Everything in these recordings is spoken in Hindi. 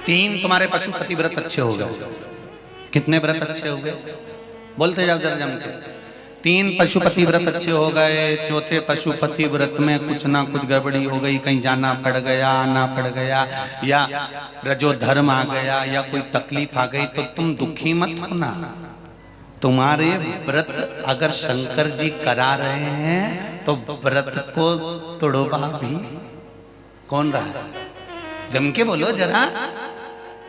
तीन तुम्हारे पशुपति व्रत अच्छे हो गए। कितने व्रत अच्छे हो गए? बोलते जाओ जरा जम के। तीन पशुपति व्रत अच्छे हो गए। चौथे पशुपति व्रत में कुछ ना कुछ गड़बड़ी हो गई, कहीं जाना पड़ गया, आना पड़ गया, या रजोधर्म आ गया, या कोई तकलीफ आ गई, तो तुम दुखी मत होना। तुम्हारे व्रत अगर शंकर जी करा रहे हैं तो व्रत को तोड़वा भी कौन रहा है? जम के बोलो जरा।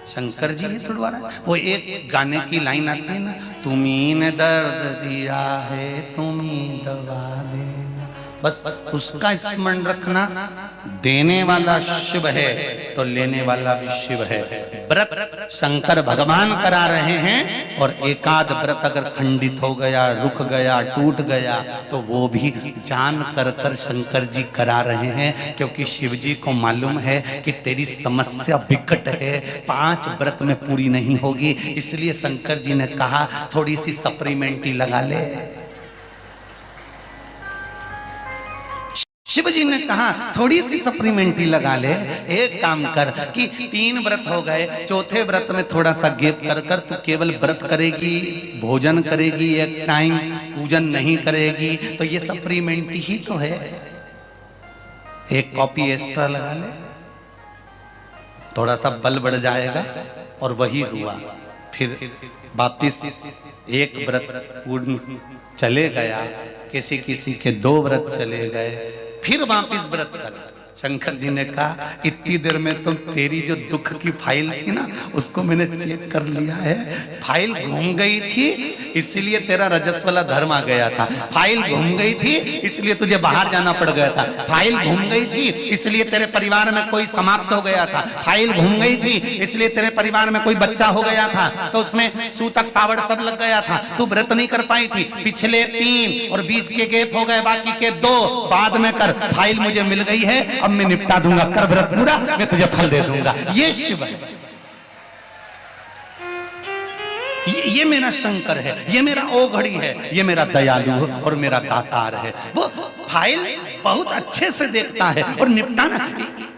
शंकर जी तोड़वा रहा है। वो एक गाने की लाइन आती है ना, तुम्ही ने दर्द दिया है तुम्ही दवा देना, बस उसका स्मरण रखना। देने वाला शिव है तो लेने वाला भी शिव है। व्रत शंकर भगवान करा रहे हैं, और एकाध व्रत अगर खंडित हो गया, रुक गया, टूट गया, तो वो भी जान कर शंकर जी करा रहे हैं, क्योंकि शिव जी को मालूम है कि तेरी समस्या विकट है, 5 व्रत में पूरी नहीं होगी। इसलिए शंकर जी ने कहा थोड़ी सी सप्लीमेंट्री लगा ले। शिव जी ने कहा थोड़ी सी सप्लीमेंट्री लगा ले। एक काम कर कि 3 व्रत हो गए, चौथे व्रत में थोड़ा सा गैप कर तू केवल व्रत करेगी, भोजन करेगी, एक टाइम पूजन नहीं करेगी, तो ये सप्लीमेंट्री ही तो है। एक कॉपी एक्स्ट्रा लगा ले, थोड़ा सा बल बढ़ जाएगा। और वही हुआ। फिर वापिस एक व्रत पूर्ण चले गया, किसी किसी के 2 व्रत चले गए, फिर वापिस व्रत करा। शंकर जी ने कहा इतनी देर में तुम तेरी जो दुख की फाइल थी ना, उसको मैंने चेक कर लिया है। फाइल घूम गई थी इसलिए तेरा रजस वाला धर्म आ गया था। फाइल घूम गई थी इसलिए तुझे बाहर जाना पड़ गया था। फाइल घूम गई थी इसलिए तेरे परिवार में कोई समाप्त हो गया था। फाइल घूम गई थी इसलिए तेरे परिवार में कोई बच्चा हो गया था, तो उसमें सूतक सावड़ सब लग गया था, तू व्रत नहीं कर पाई थी। पिछले 3 और बीच के गैप हो गए, बाकी के 2 बाद में कर। फाइल मुझे मिल गई है, अब मैं निपटा दूंगा। कर व्रत पूरा, मैं तुझे फल दे दूंगा। ये शिव है, ये मेरा शंकर है, ये मेरा ओघड़ी है, ये मेरा दयालु और मेरा दातार है। वो फाइल बहुत अच्छे से देखता है और निपटाना।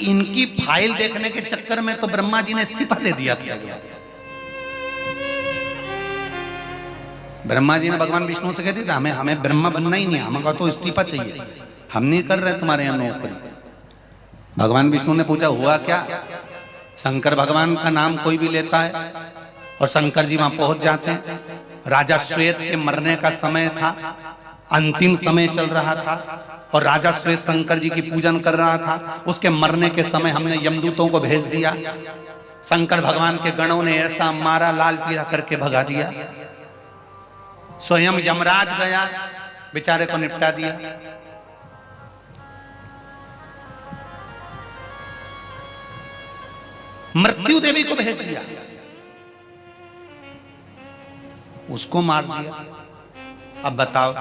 इनकी फाइल देखने के चक्कर में तो ब्रह्मा जी ने इस्तीफा दे दिया था। ब्रह्मा जी ने भगवान विष्णु से कहते थे हमें ब्रह्मा बनना ही नहीं, हमें तो इस्तीफा चाहिए, हम नहीं कर रहे तुम्हारे यहाँ नौकरी। भगवान विष्णु ने पूछा हुआ क्या? शंकर भगवान का नाम कोई भी लेता है और शंकर जी वहां पहुंच जाते हैं। राजा श्वेत के मरने का समय था, अंतिम समय चल रहा था, और राजा श्वेत शंकर जी की पूजन कर रहा था। उसके मरने के समय हमने यमदूतों को भेज दिया। शंकर भगवान के गणों ने ऐसा मारा, लाल पीला करके भगा दिया। स्वयं यमराज गया, बेचारे को निपटा दिया। मृत्यु देवी को भेज दिया, उसको मार दिया। अब बताओ